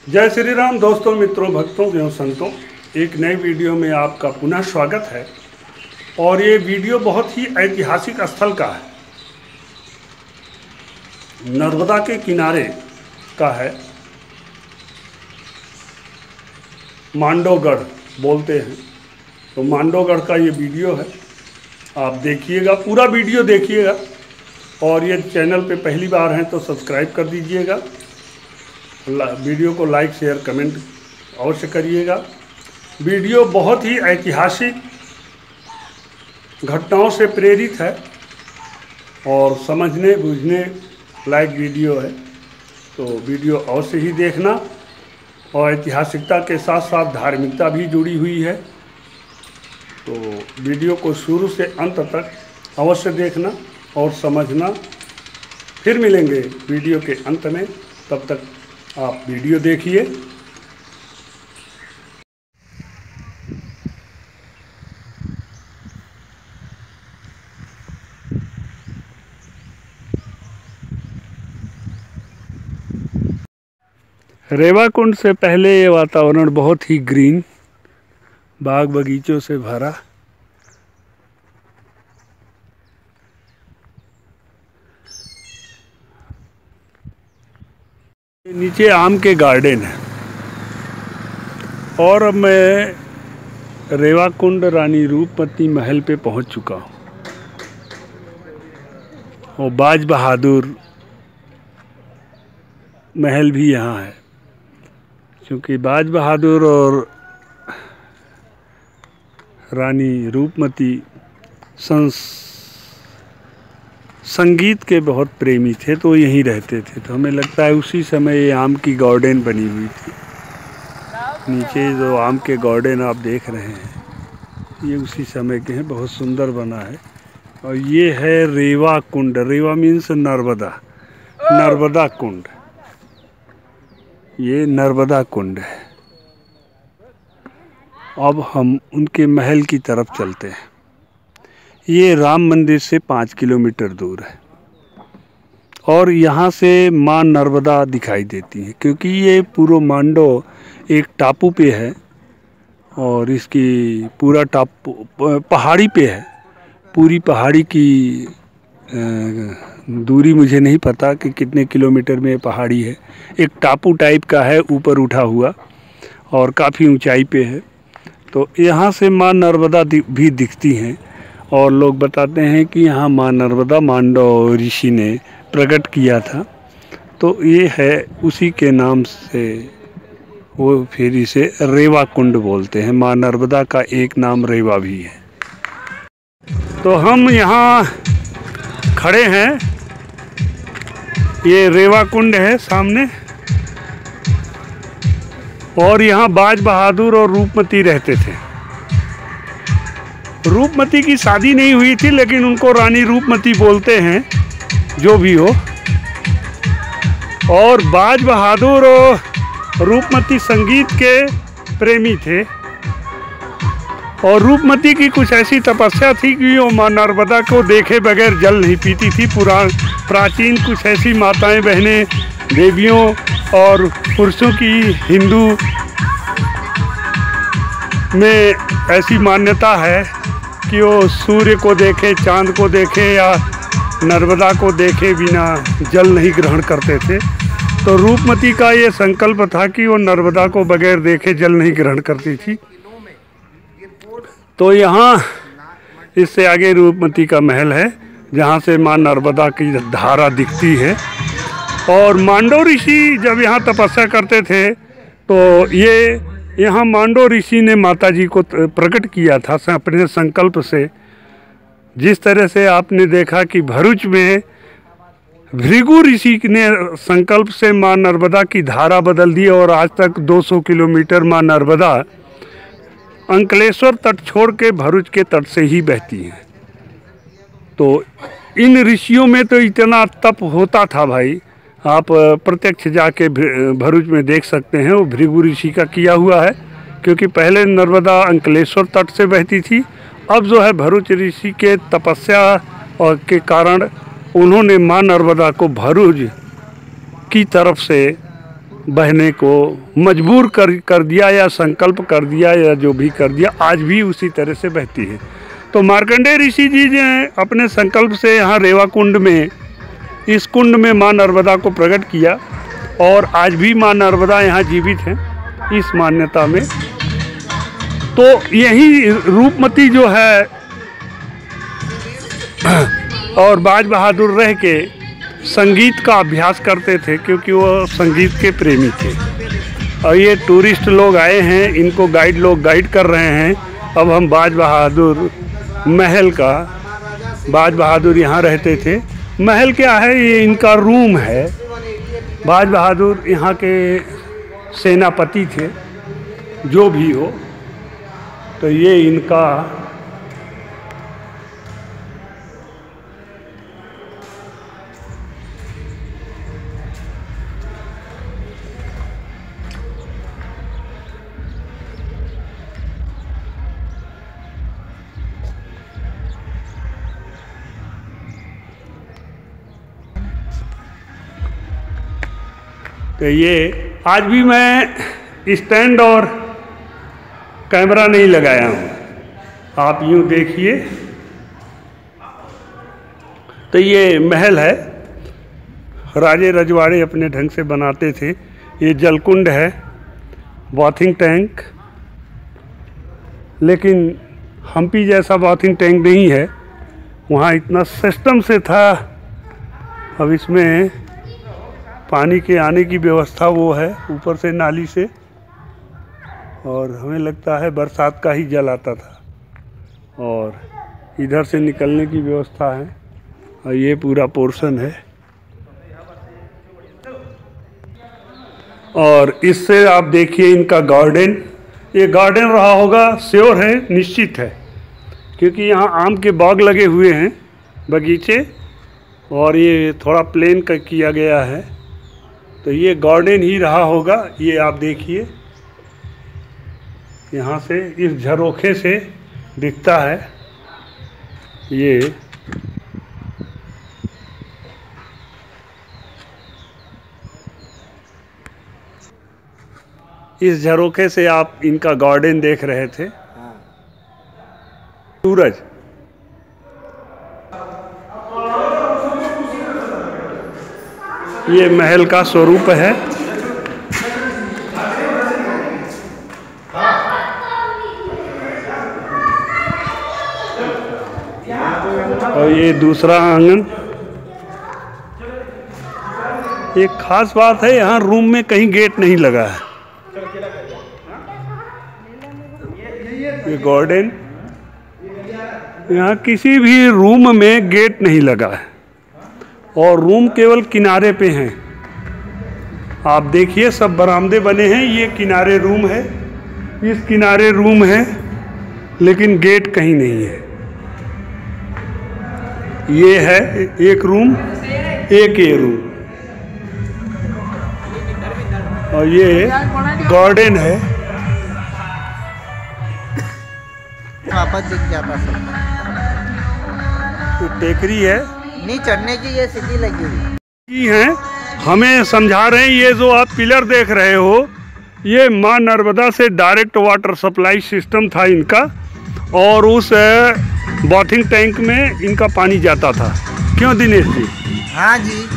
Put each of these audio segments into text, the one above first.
जय श्री राम दोस्तों, मित्रों, भक्तों एवं संतों, एक नई वीडियो में आपका पुनः स्वागत है। और ये वीडियो बहुत ही ऐतिहासिक स्थल का है, नर्मदा के किनारे का है। मांडवगढ़ बोलते हैं, तो मांडवगढ़ का ये वीडियो है। आप देखिएगा, पूरा वीडियो देखिएगा। और ये चैनल पे पहली बार हैं तो सब्सक्राइब कर दीजिएगा। वीडियो को लाइक शेयर कमेंट अवश्य करिएगा। वीडियो बहुत ही ऐतिहासिक घटनाओं से प्रेरित है और समझने बूझने लायक वीडियो है, तो वीडियो अवश्य ही देखना। और ऐतिहासिकता के साथ साथ धार्मिकता भी जुड़ी हुई है, तो वीडियो को शुरू से अंत तक अवश्य देखना और समझना। फिर मिलेंगे वीडियो के अंत में, तब तक आप वीडियो देखिए। रेवाकुंड से पहले ये वातावरण बहुत ही ग्रीन, बाग बगीचों से भरा। नीचे आम के गार्डन है। और अब मैं रेवाकुंड रानी रूपमती महल पे पहुंच चुका हूँ। और बाज बहादुर महल भी यहाँ है, क्योंकि बाज बहादुर और रानी रूपमती संगीत के बहुत प्रेमी थे, तो यहीं रहते थे। तो हमें लगता है उसी समय ये आम की गार्डन बनी हुई थी। नीचे जो आम के गार्डन आप देख रहे हैं, ये उसी समय के हैं, बहुत सुंदर बना है। और ये है रेवा कुंड। रेवा मीन्स नर्मदा, नर्मदा कुंड। ये नर्मदा कुंड है। अब हम उनके महल की तरफ चलते हैं। ये राम मंदिर से 5 किलोमीटर दूर है। और यहाँ से माँ नर्मदा दिखाई देती है, क्योंकि ये पूरा मांडव एक टापू पे है। और इसकी पूरा टापू पहाड़ी पे है। पूरी पहाड़ी की दूरी मुझे नहीं पता कि कितने किलोमीटर में पहाड़ी है। एक टापू टाइप का है, ऊपर उठा हुआ, और काफ़ी ऊंचाई पे है। तो यहाँ से माँ नर्मदा भी दिखती हैं। और लोग बताते हैं कि यहाँ माँ नर्मदा मांडव ऋषि ने प्रकट किया था। तो ये है उसी के नाम से, वो फिर इसे रेवा कुंड बोलते हैं। माँ नर्मदा का एक नाम रेवा भी है। तो हम यहाँ खड़े हैं, ये रेवा कुंड है सामने। और यहाँ बाज बहादुर और रूपमती रहते थे। रूपमती की शादी नहीं हुई थी, लेकिन उनको रानी रूपमती बोलते हैं, जो भी हो। और बाज बहादुर और रूपमती संगीत के प्रेमी थे। और रूपमती की कुछ ऐसी तपस्या थी कि वो माँ नर्मदा को देखे बगैर जल नहीं पीती थी। प्राचीन कुछ ऐसी माताएं बहनें, देवियों और पुरुषों की हिंदू में ऐसी मान्यता है कि वो सूर्य को देखे, चांद को देखे या नर्मदा को देखे बिना जल नहीं ग्रहण करते थे। तो रूपमती का ये संकल्प था कि वो नर्मदा को बगैर देखे जल नहीं ग्रहण करती थी। तो यहाँ इससे आगे रूपमती का महल है, जहाँ से माँ नर्मदा की धारा दिखती है। और मांडव ऋषि जब यहाँ तपस्या करते थे, तो ये यहाँ मांडव ऋषि ने माता जी को प्रकट किया था अपने संकल्प से। जिस तरह से आपने देखा कि भरूच में भृगु ऋषि ने संकल्प से माँ नर्मदा की धारा बदल दी, और आज तक 200 किलोमीटर माँ नर्मदा अंकलेश्वर तट छोड़ के भरूच के तट से ही बहती है। तो इन ऋषियों में तो इतना तप होता था भाई, आप प्रत्यक्ष जाके भरूच में देख सकते हैं। वो भृगु ऋषि का किया हुआ है, क्योंकि पहले नर्मदा अंकलेश्वर तट से बहती थी। अब जो है भरूच ऋषि के तपस्या और के कारण उन्होंने माँ नर्मदा को भरूच की तरफ से बहने को मजबूर कर दिया या संकल्प कर दिया या जो भी कर दिया, आज भी उसी तरह से बहती है। तो मार्कंडेय ऋषि जी ने अपने संकल्प से यहाँ रेवा कुंड में, इस कुंड में माँ नर्मदा को प्रकट किया और आज भी माँ नर्मदा यहाँ जीवित हैं इस मान्यता में। तो यही रूपमती जो है और बाज बहादुर रह के संगीत का अभ्यास करते थे, क्योंकि वो संगीत के प्रेमी थे। और ये टूरिस्ट लोग आए हैं, इनको लोग गाइड कर रहे हैं। अब हम बाज बहादुर महल का, बाज बहादुर यहाँ रहते थे। महल क्या है, ये इनका रूम है। बाज बहादुर यहाँ के सेनापति थे, जो भी हो। तो ये इनका तो ये आज भी मैं स्टैंड और कैमरा नहीं लगाया हूँ, आप यूँ देखिए। तो ये महल है, राजे रजवाड़े अपने ढंग से बनाते थे। ये जलकुंड है, बाथिंग टैंक, लेकिन हम्पी जैसा बाथिंग टैंक नहीं है, वहाँ इतना सिस्टम से था। अब इसमें पानी के आने की व्यवस्था वो है ऊपर से नाली से, और हमें लगता है बरसात का ही जल आता था, और इधर से निकलने की व्यवस्था है। और ये पूरा पोर्शन है, और इससे आप देखिए इनका गार्डन, ये गार्डन रहा होगा, श्योर है, निश्चित है, क्योंकि यहाँ आम के बाग लगे हुए हैं, बगीचे, और ये थोड़ा प्लेन का किया गया है। तो ये गार्डन ही रहा होगा। ये आप देखिए, यहाँ से इस झरोखे से दिखता है। ये इस झरोखे से आप इनका गार्डन देख रहे थे। सूरज, ये महल का स्वरूप है। और ये दूसरा आंगन। एक खास बात है, यहाँ रूम में कहीं गेट नहीं लगा है। ये गार्डन, यहाँ किसी भी रूम में गेट नहीं लगा है, और रूम केवल किनारे पे हैं। आप देखिए, सब बरामदे बने हैं। ये किनारे रूम है, इस किनारे रूम है, लेकिन गेट कहीं नहीं है। ये है एक रूम, एक ये रूम, और ये गार्डन है। वापस दिख जाता सब। तो टेकरी है, नहीं चढ़ने की ये सीढ़ी लगी हुई है। हमें समझा रहे हैं, ये जो आप पिलर देख रहे हो, ये माँ नर्मदा से डायरेक्ट वाटर सप्लाई सिस्टम था इनका, और उस बाथिंग टैंक में इनका पानी जाता था। क्यों दिनेश जी? हाँ जी,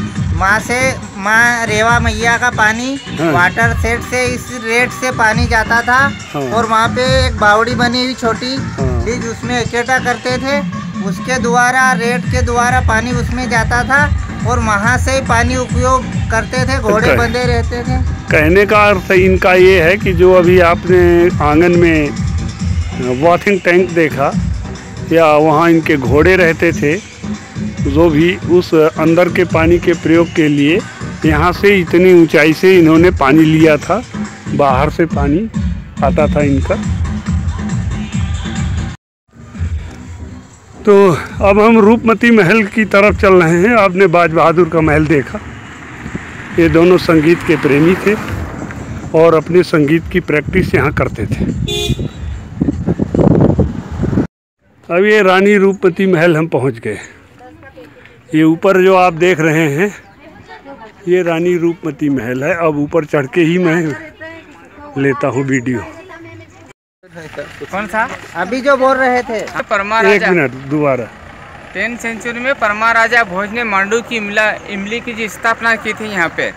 माँ रेवा मैया का पानी वाटर सेट से इस रेट से पानी जाता था। और वहाँ पे एक बावड़ी बनी हुई छोटी, ठीक, उसमें इकट्ठा करते थे, उसके द्वारा रेट के द्वारा पानी उसमें जाता था, और वहाँ से ही पानी उपयोग करते थे, घोड़े बंधे रहते थे। कहने का अर्थ इनका ये है कि जो अभी आपने आंगन में वॉशिंग टैंक देखा, या वहाँ इनके घोड़े रहते थे, जो भी उस अंदर के पानी के प्रयोग के लिए यहाँ से इतनी ऊंचाई से इन्होंने पानी लिया था, बाहर से पानी आता था इनका। तो अब हम रूपमती महल की तरफ चल रहे हैं। आपने बाज बहादुर का महल देखा, ये दोनों संगीत के प्रेमी थे और अपने संगीत की प्रैक्टिस यहाँ करते थे। अब ये रानी रूपमती महल हम पहुँच गए। ये ऊपर जो आप देख रहे हैं, ये रानी रूपमती महल है। अब ऊपर चढ़ के ही मैं लेता हूँ वीडियो। कौन सा अभी जो बोल रहे थे? परमार एक राजा मिनट दोबारा। 10वीं सेंचुरी में परमार राजा भोज ने मांडू की इमली की जो स्थापना की थी यहाँ पे,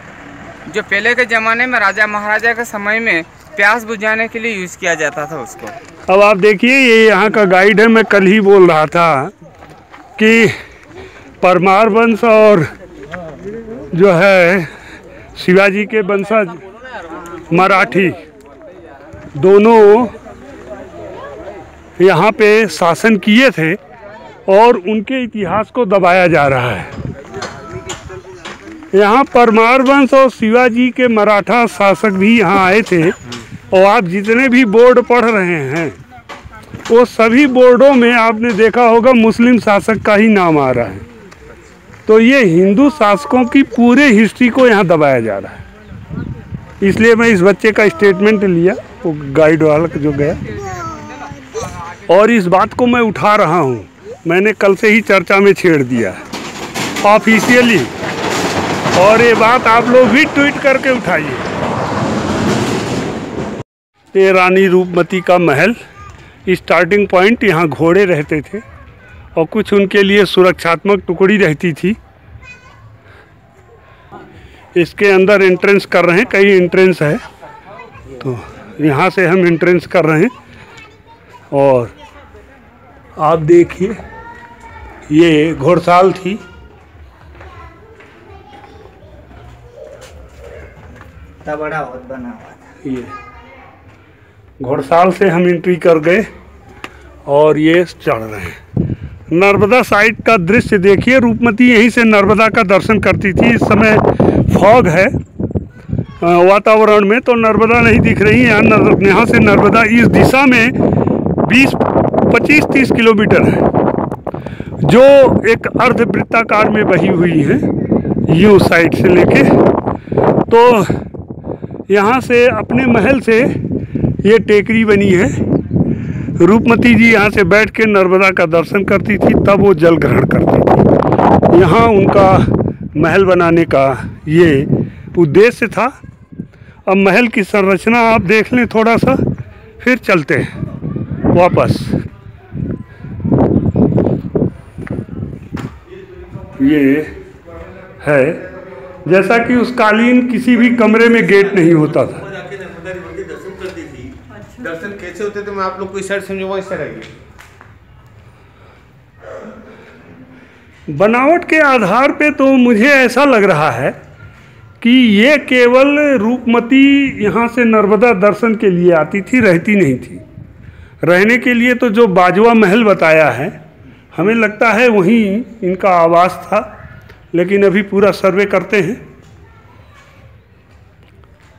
जो पहले के ज़माने में राजा महाराजा के समय में प्यास बुझाने के लिए यूज़ किया जाता था उसको। अब आप देखिए, ये यहाँ का गाइड है। मैं कल ही बोल रहा था कि परमार वंश और जो है शिवाजी के वंशज मराठी दोनों यहाँ पे शासन किए थे और उनके इतिहास को दबाया जा रहा है। यहाँ परमार वंश और शिवाजी के मराठा शासक भी यहाँ आए थे और आप जितने भी बोर्ड पढ़ रहे हैं वो सभी बोर्डों में आपने देखा होगा मुस्लिम शासक का ही नाम आ रहा है। तो ये हिंदू शासकों की पूरे हिस्ट्री को यहाँ दबाया जा रहा है। इसलिए मैं इस बच्चे का स्टेटमेंट लिया, वो गाइड वाला जो गया, और इस बात को मैं उठा रहा हूँ। मैंने कल से ही चर्चा में छेड़ दिया ऑफिशियली, और ये बात आप लोग भी ट्वीट करके उठाइए। ये रानी रूपमती का महल, स्टार्टिंग पॉइंट यहाँ घोड़े रहते थे और कुछ उनके लिए सुरक्षात्मक टुकड़ी रहती थी। इसके अंदर एंट्रेंस कर रहे हैं, कई एंट्रेंस है, तो यहाँ से हम एंट्रेंस कर रहे हैं। और आप देखिए, ये घोड़साल थी। इतना बड़ा होत बना हुआ था। ये घोड़साल से हम एंट्री कर गए और ये चढ़ रहे हैं। नर्मदा साइड का दृश्य देखिए। रूपमती यहीं से नर्मदा का दर्शन करती थी। इस समय फॉग है वातावरण में, तो नर्मदा नहीं दिख रही है। यहाँ से नर्मदा इस दिशा में 25-30 किलोमीटर है, जो एक अर्धवृत्ताकार में बही हुई है यू साइड से लेके। तो यहाँ से अपने महल से ये टेकरी बनी है। रूपमती जी यहाँ से बैठ के नर्मदा का दर्शन करती थी, तब वो जल ग्रहण करती थी। यहाँ उनका महल बनाने का ये उद्देश्य था। अब महल की संरचना आप देख लें थोड़ा सा, फिर चलते हैं वापस। ये है जैसा कि उस कालीन किसी भी कमरे में गेट नहीं होता था। दर्शन कैसे होते थे मैं आप लोग को इस साइड समझूंगा, इस साइड आइए। बनावट के आधार पे तो मुझे ऐसा लग रहा है कि ये केवल रूपमती यहाँ से नर्मदा दर्शन के लिए आती थी, रहती नहीं थी। रहने के लिए तो जो बाजवा महल बताया है, हमें लगता है वहीं इनका आवास था, लेकिन अभी पूरा सर्वे करते हैं।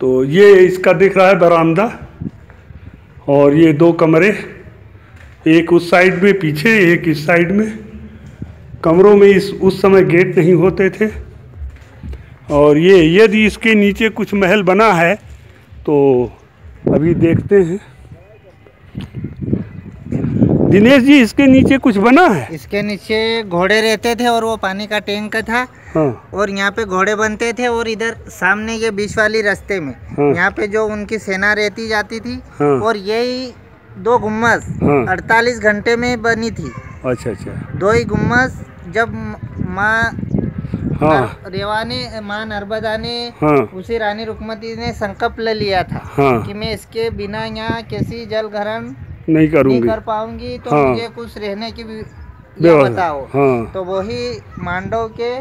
तो ये इसका दिख रहा है बरामदा, और ये 2 कमरे, एक उस साइड में पीछे, एक इस साइड में। कमरों में उस समय गेट नहीं होते थे। और ये यदि इसके नीचे कुछ महल बना है तो अभी देखते हैं। दिनेश जी, इसके नीचे कुछ बना है? इसके नीचे घोड़े रहते थे और वो पानी का टैंक था। हाँ। और यहाँ पे घोड़े बनते थे, और इधर सामने ये बीच वाली रास्ते में हाँ। यहाँ पे जो उनकी सेना रहती जाती थी। हाँ। और यही 2 गुम्मज हाँ। 48 घंटे में बनी थी। अच्छा अच्छा। 2 ही गुम्मज जब माँ हाँ। रेवा ने, माँ नर्मदा ने, हाँ। उसी रानी रुकमती ने संकल्प ले लिया था। हाँ। कि मैं इसके बिना यहाँ किसी जल ग्रहण नहीं करूँगी, नहीं कर पाऊंगी, तो हाँ। मुझे कुछ रहने की भी व्यवस्था बताओ। हाँ। तो वही मांडव के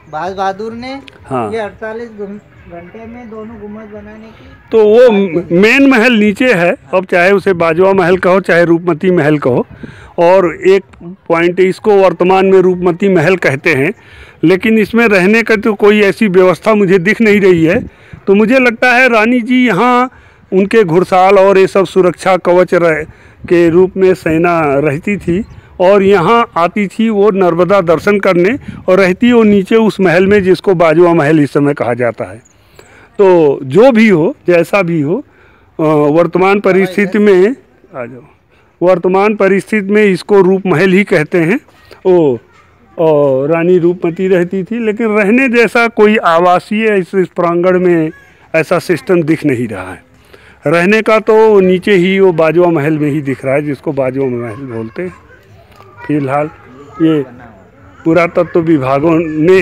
बाज बहादुर ने हाँ। ये 48 घंटे में दोनों गुम्बद बनाने की। तो वो मेन महल नीचे है। अब चाहे उसे बाजवा महल कहो, चाहे रूपमती महल कहो। और एक पॉइंट, इसको वर्तमान में रूपमती महल कहते हैं, लेकिन इसमें रहने का तो कोई ऐसी व्यवस्था मुझे दिख नहीं रही है। तो मुझे लगता है रानी जी यहाँ उनके घुड़साल और ये सब सुरक्षा कवच के रूप में सेना रहती थी, और यहाँ आती थी वो नर्मदा दर्शन करने, और रहती वो नीचे उस महल में जिसको बाजवा महल इस समय कहा जाता है। तो जो भी हो, जैसा भी हो, वर्तमान परिस्थिति में आ जाओ, वर्तमान परिस्थिति में इसको रूप महल ही कहते हैं। वो और रानी रूपमती रहती थी, लेकिन रहने जैसा कोई आवासीय इस प्रांगण में ऐसा सिस्टम दिख नहीं रहा है। रहने का तो नीचे ही वो बाजवा महल में ही दिख रहा है, जिसको बाजवा महल बोलते हैं। फिलहाल ये पुरातत्व विभागों ने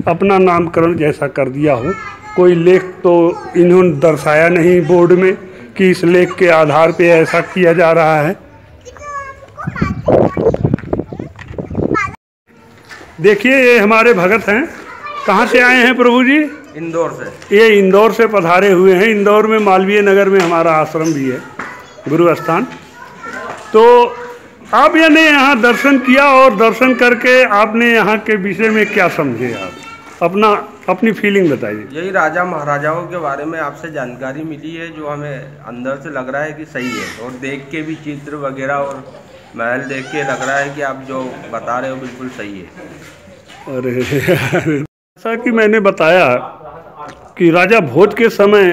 अपना नामकरण जैसा कर दिया हो, कोई लेख तो इन्होंने दर्शाया नहीं बोर्ड में कि इस लेख के आधार पे ऐसा किया जा रहा है। देखिए ये हमारे भगत हैं, कहाँ से आए हैं प्रभु जी? इंदौर से। ये इंदौर से पधारे हुए हैं। इंदौर में मालवीय नगर में हमारा आश्रम भी है, गुरु स्थान। तो आप यानी यहाँ दर्शन किया, और दर्शन करके आपने यहाँ के विषय में क्या समझे? आप अपनी फीलिंग बताइए। यही राजा महाराजाओं के बारे में आपसे जानकारी मिली है, जो हमें अंदर से लग रहा है कि सही है, और देख के भी चित्र वगैरह और महल देख के लग रहा है कि आप जो बता रहे हो बिल्कुल सही है। अरे जैसा कि मैंने बताया कि राजा भोज के समय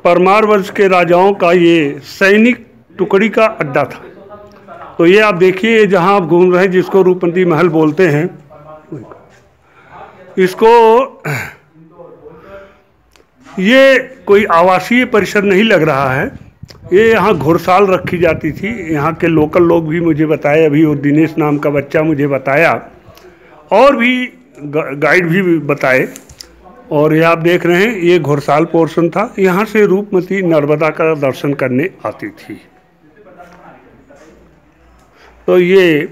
परमार वंश के राजाओं का ये सैनिक टुकड़ी का अड्डा था। तो ये आप देखिए जहाँ आप घूम रहे हैं, जिसको रूपमती महल बोलते हैं, इसको ये कोई आवासीय परिसर नहीं लग रहा है। ये यहाँ घुड़साल रखी जाती थी। यहाँ के लोकल लोग भी मुझे बताए, अभी वो दिनेश नाम का बच्चा मुझे बताया, और भी गाइड भी बताए। और ये आप देख रहे हैं, ये घुड़साल पोर्शन था। यहाँ से रूपमती नर्मदा का दर्शन करने आती थी। तो ये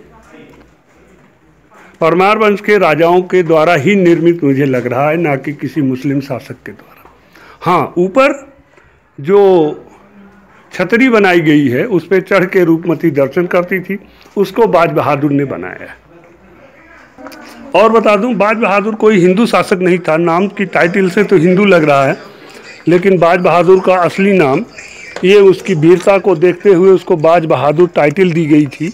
परमार वंश के राजाओं के द्वारा ही निर्मित मुझे लग रहा है, ना कि किसी मुस्लिम शासक के द्वारा। हाँ, ऊपर जो छतरी बनाई गई है उस पर चढ़ के रूपमती दर्शन करती थी, उसको बाज बहादुर ने बनाया है। और बता दूं, बाज बहादुर कोई हिंदू शासक नहीं था। नाम की टाइटल से तो हिंदू लग रहा है, लेकिन बाज बहादुर का असली नाम, ये उसकी वीरता को देखते हुए उसको बाज बहादुर टाइटल दी गई थी।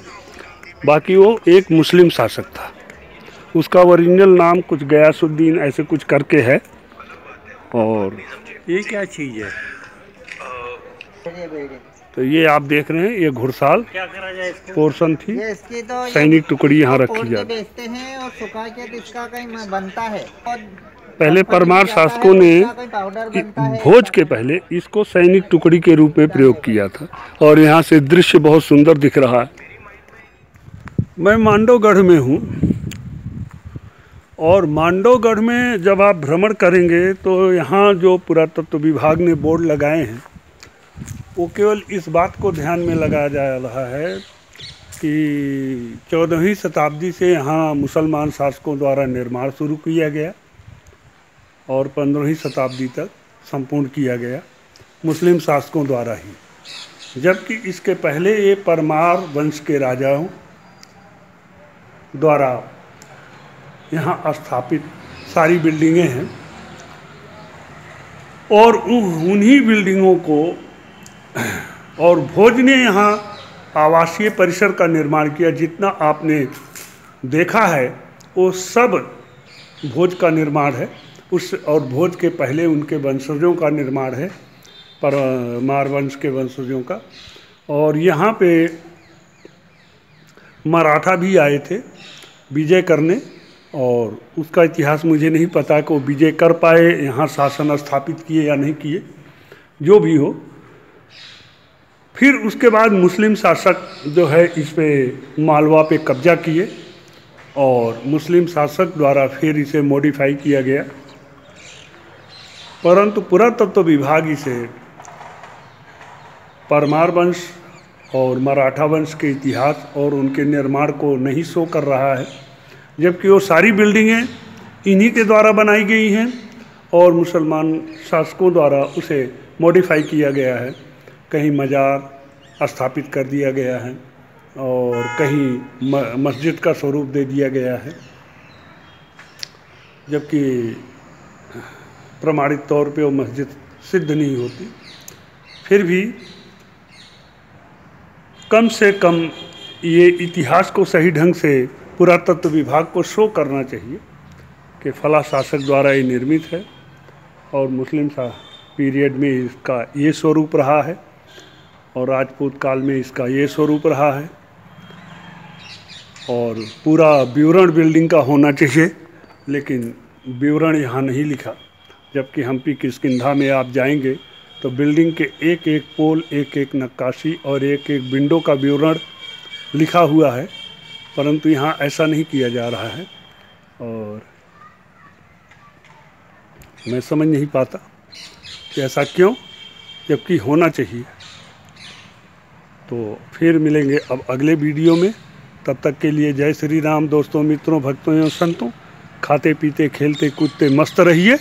बाकी वो एक मुस्लिम शासक था। उसका ओरिजिनल नाम कुछ गयासुद्दीन ऐसे कुछ करके है। और ये क्या चीज़ है? तो ये आप देख रहे हैं, ये घुड़साल पोर्शन थी। इसकी तो सैनिक टुकड़ी यहाँ रखी जाती बेचते हैं और सुखा के तो इसका कहीं बनता है। और पहले परमार शासकों ने भोज के पहले इसको सैनिक टुकड़ी के रूप में प्रयोग किया था। और यहाँ से दृश्य बहुत सुंदर दिख रहा है। मैं मांडवगढ़ में हूँ, और मांडवगढ़ में जब आप भ्रमण करेंगे तो यहाँ जो पुरातत्व विभाग ने बोर्ड लगाए हैं, वो केवल इस बात को ध्यान में लगाया जा रहा है कि 14वीं शताब्दी से यहाँ मुसलमान शासकों द्वारा निर्माण शुरू किया गया और 15वीं शताब्दी तक संपूर्ण किया गया मुस्लिम शासकों द्वारा ही। जबकि इसके पहले ये परमार वंश के राजाओं द्वारा यहाँ स्थापित सारी बिल्डिंगें हैं, और उन्हीं बिल्डिंगों को, और भोज ने यहाँ आवासीय परिसर का निर्माण किया। जितना आपने देखा है वो सब भोज का निर्माण है। और भोज के पहले उनके वंशजों का निर्माण है, परमार वंश के वंशजों का। और यहाँ पे मराठा भी आए थे विजय करने, और उसका इतिहास मुझे नहीं पता कि वो विजय कर पाए, यहाँ शासन स्थापित किए या नहीं किए, जो भी हो। फिर उसके बाद मुस्लिम शासक जो है इस पे मालवा पे कब्जा किए, और मुस्लिम शासक द्वारा फिर इसे मॉडिफाई किया गया। परंतु पुरातत्व विभाग इसे परमार वंश और मराठा वंश के इतिहास और उनके निर्माण को नहीं शो कर रहा है, जबकि वो सारी बिल्डिंगें इन्हीं के द्वारा बनाई गई हैं और मुसलमान शासकों द्वारा उसे मॉडिफाई किया गया है। कहीं मज़ार स्थापित कर दिया गया है और कहीं मस्जिद का स्वरूप दे दिया गया है, जबकि प्रमाणित तौर पे वो मस्जिद सिद्ध नहीं होती। फिर भी कम से कम ये इतिहास को सही ढंग से पुरातत्व विभाग को शो करना चाहिए कि फला शासक द्वारा ये निर्मित है और मुस्लिम पीरियड में इसका ये स्वरूप रहा है और राजपूत काल में इसका ये स्वरूप रहा है। और पूरा विवरण बिल्डिंग का होना चाहिए, लेकिन विवरण यहाँ नहीं लिखा। जबकि हम्पी किष्किंधा में आप जाएंगे तो बिल्डिंग के एक एक पोल, एक एक नक्काशी और एक एक विंडो का विवरण लिखा हुआ है, परंतु यहाँ ऐसा नहीं किया जा रहा है और मैं समझ नहीं पाता कि ऐसा क्यों, जबकि होना चाहिए। तो फिर मिलेंगे अब अगले वीडियो में। तब तक के लिए जय श्री राम दोस्तों, मित्रों, भक्तों एवं संतों। खाते पीते खेलते कूदते मस्त रहिए।